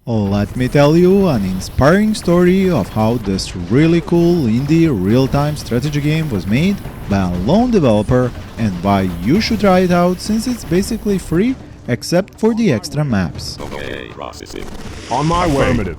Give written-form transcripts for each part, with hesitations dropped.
Let me tell you an inspiring story of how this really cool indie real-time strategy game was made by a lone developer and why you should try it out since it's basically free except for the extra maps. Okay, processing. On my way. Affirmative.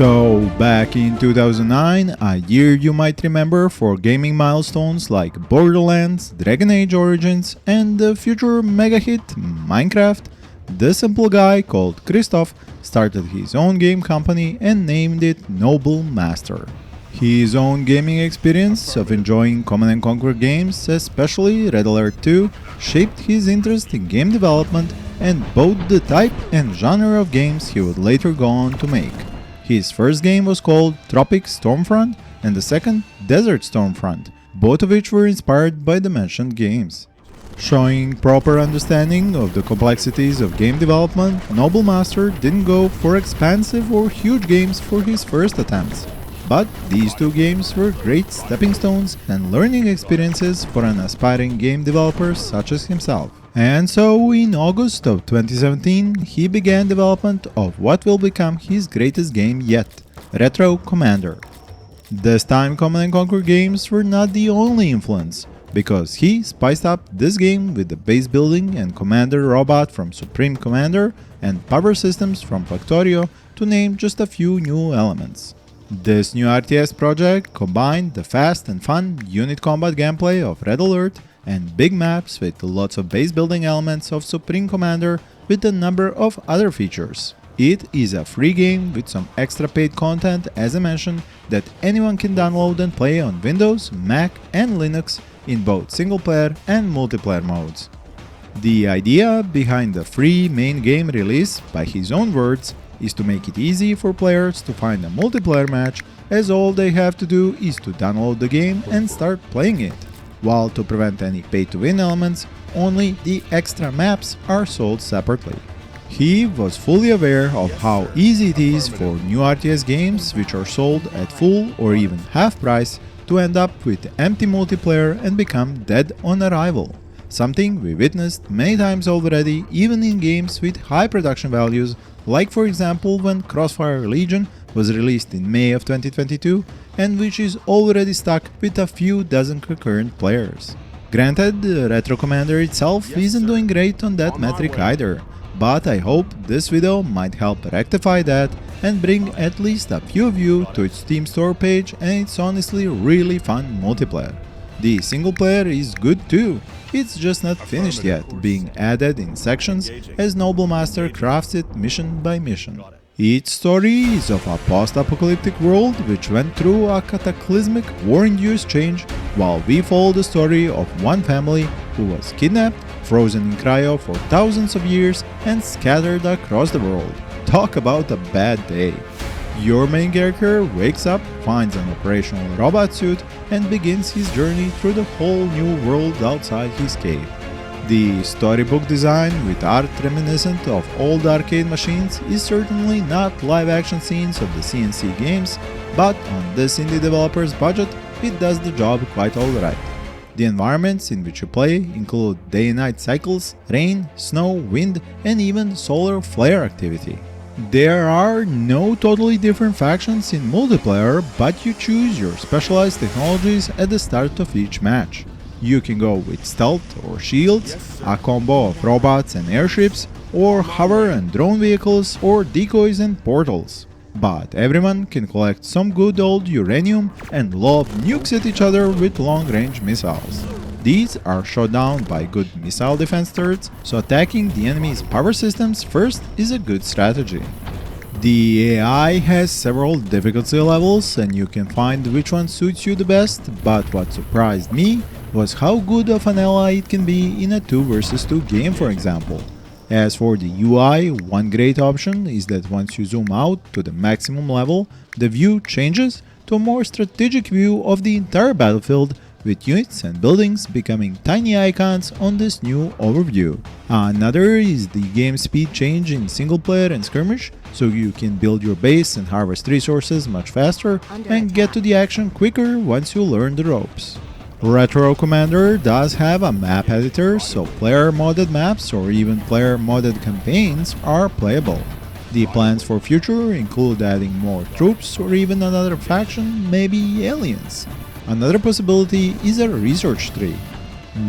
So, back in 2009, a year you might remember for gaming milestones like Borderlands, Dragon Age Origins, and the future mega hit Minecraft, this simple guy called Christoph started his own game company and named it Noble Master. His own gaming experience of enjoying Command & Conquer games, especially Red Alert 2, shaped his interest in game development and both the type and genre of games he would later go on to make. His first game was called Tropic Stormfront and the second Desert Stormfront, both of which were inspired by the mentioned games. Showing proper understanding of the complexities of game development, Noble Master didn't go for expansive or huge games for his first attempts. But these two games were great stepping stones and learning experiences for an aspiring game developer such as himself. And so, in August of 2017, he began development of what will become his greatest game yet, Retro Commander. This time Command & Conquer games were not the only influence, because he spiced up this game with the base building and commander robot from Supreme Commander and power systems from Factorio, to name just a few new elements. This new RTS project combined the fast and fun unit combat gameplay of Red Alert and big maps with lots of base building elements of Supreme Commander with a number of other features. It is a free game with some extra paid content, as I mentioned, that anyone can download and play on Windows, Mac and Linux in both single-player and multiplayer modes. The idea behind the free main game release, by his own words, is to make it easy for players to find a multiplayer match, as all they have to do is to download the game and start playing it. While to prevent any pay-to-win elements, only the extra maps are sold separately. He was fully aware of how easy it is for new RTS games which are sold at full or even half price to end up with empty multiplayer and become dead on arrival. Something we witnessed many times already, even in games with high production values, like for example when Crossfire Legion was released in May of 2022 and which is already stuck with a few dozen concurrent players. Granted, Retro Commander itself isn't doing great on that metric either, but I hope this video might help rectify that and bring at least a few of you to its Steam store page, and it's honestly really fun multiplayer. The single player is good too, it's just not finished yet, being added in sections as Noble Master crafts it mission by mission. Each story is of a post-apocalyptic world which went through a cataclysmic war-induced change, while we follow the story of one family who was kidnapped, frozen in cryo for thousands of years and scattered across the world. Talk about a bad day. Your main character wakes up, finds an operational robot suit and begins his journey through the whole new world outside his cave. The storybook design with art reminiscent of old arcade machines is certainly not live-action scenes of the CNC games, but on this indie developer's budget, it does the job quite alright. The environments in which you play include day and night cycles, rain, snow, wind, and even solar flare activity. There are no totally different factions in multiplayer, but you choose your specialized technologies at the start of each match. You can go with stealth or shields, a combo of robots and airships, or hover and drone vehicles or decoys and portals. But everyone can collect some good old uranium and lob nukes at each other with long-range missiles. These are shot down by good missile defense turrets, so attacking the enemy's power systems first is a good strategy. The AI has several difficulty levels and you can find which one suits you the best, but what surprised me was how good of an ally it can be in a 2 vs 2 game, for example. As for the UI, one great option is that once you zoom out to the maximum level, the view changes to a more strategic view of the entire battlefield, with units and buildings becoming tiny icons on this new overview. Another is the game speed change in Singleplayer and Skirmish, so you can build your base and harvest resources much faster and get to the action quicker once you learn the ropes. Retro Commander does have a map editor, so player-modded maps or even player-modded campaigns are playable. The plans for future include adding more troops or even another faction, maybe aliens. Another possibility is a research tree.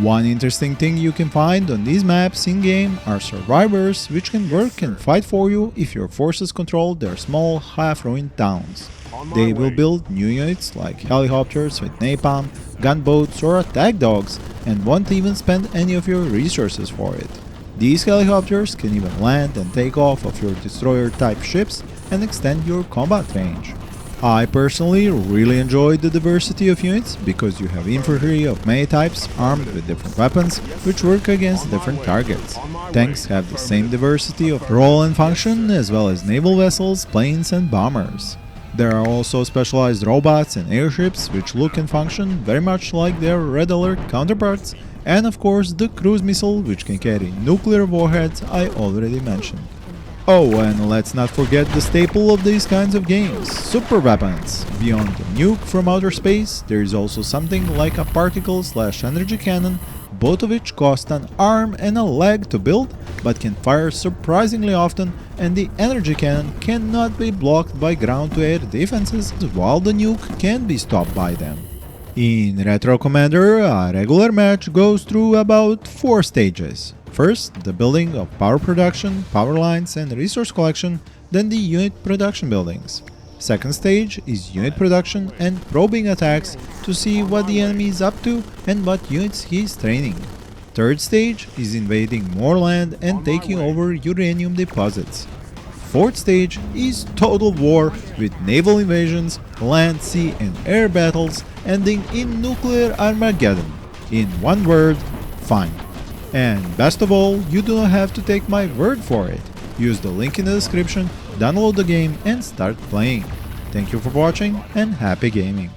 One interesting thing you can find on these maps in-game are survivors which can work and fight for you if your forces control their small half-ruined towns. They will build new units like helicopters with napalm, gunboats or attack dogs and won't even spend any of your resources for it. These helicopters can even land and take off of your destroyer-type ships and extend your combat range. I personally really enjoyed the diversity of units because you have infantry of many types armed with different weapons which work against different targets. Tanks have the same diversity of role and function as well as naval vessels, planes and bombers. There are also specialized robots and airships which look and function very much like their Red Alert counterparts, and of course the cruise missile which can carry nuclear warheads I already mentioned. Oh, and let's not forget the staple of these kinds of games, super weapons. Beyond the nuke from outer space, there is also something like a particle/energy cannon, both of which cost an arm and a leg to build, but can fire surprisingly often, and the energy cannon cannot be blocked by ground-to-air defenses, while the nuke can be stopped by them. In Retro Commander, a regular match goes through about 4 stages. First, the building of power production, power lines and resource collection, then the unit production buildings. Second stage is unit production and probing attacks to see what the enemy is up to and what units he is training. Third stage is invading more land and taking over uranium deposits. Fourth stage is total war with naval invasions, land, sea and air battles ending in nuclear Armageddon. In one word, fine. And best of all, you do not have to take my word for it. Use the link in the description, download the game and start playing. Thank you for watching and happy gaming.